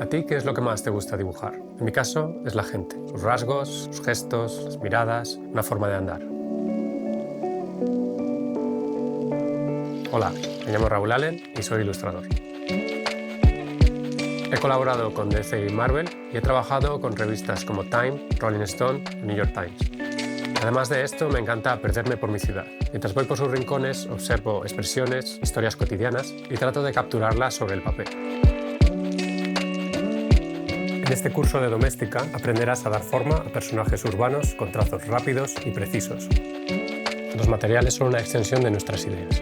¿A ti qué es lo que más te gusta dibujar? En mi caso, es la gente, sus rasgos, sus gestos, las miradas, una forma de andar. Hola, me llamo Raúl Allen y soy ilustrador. He colaborado con DC y Marvel y he trabajado con revistas como Time, Rolling Stone y New York Times. Además de esto, me encanta perderme por mi ciudad. Mientras voy por sus rincones, observo expresiones, historias cotidianas y trato de capturarlas sobre el papel. En este curso de doméstica aprenderás a dar forma a personajes urbanos con trazos rápidos y precisos. Los materiales son una extensión de nuestras ideas.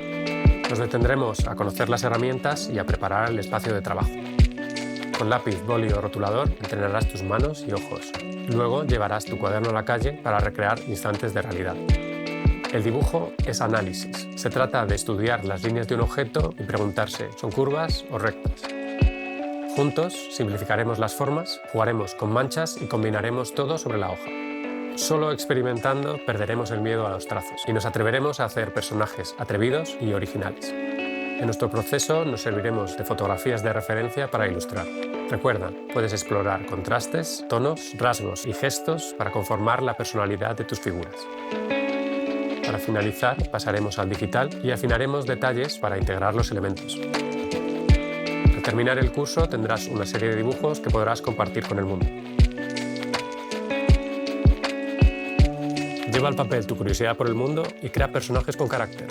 Nos detendremos a conocer las herramientas y a preparar el espacio de trabajo. Con lápiz, boli o rotulador entrenarás tus manos y ojos. Luego llevarás tu cuaderno a la calle para recrear instantes de realidad. El dibujo es análisis. Se trata de estudiar las líneas de un objeto y preguntarse, ¿son curvas o rectas? Juntos simplificaremos las formas, jugaremos con manchas y combinaremos todo sobre la hoja. Solo experimentando perderemos el miedo a los trazos y nos atreveremos a hacer personajes atrevidos y originales. En nuestro proceso nos serviremos de fotografías de referencia para ilustrar. Recuerda, puedes explorar contrastes, tonos, rasgos y gestos para conformar la personalidad de tus figuras. Para finalizar, pasaremos al digital y afinaremos detalles para integrar los elementos. Al terminar el curso tendrás una serie de dibujos que podrás compartir con el mundo. Lleva al papel tu curiosidad por el mundo y crea personajes con carácter.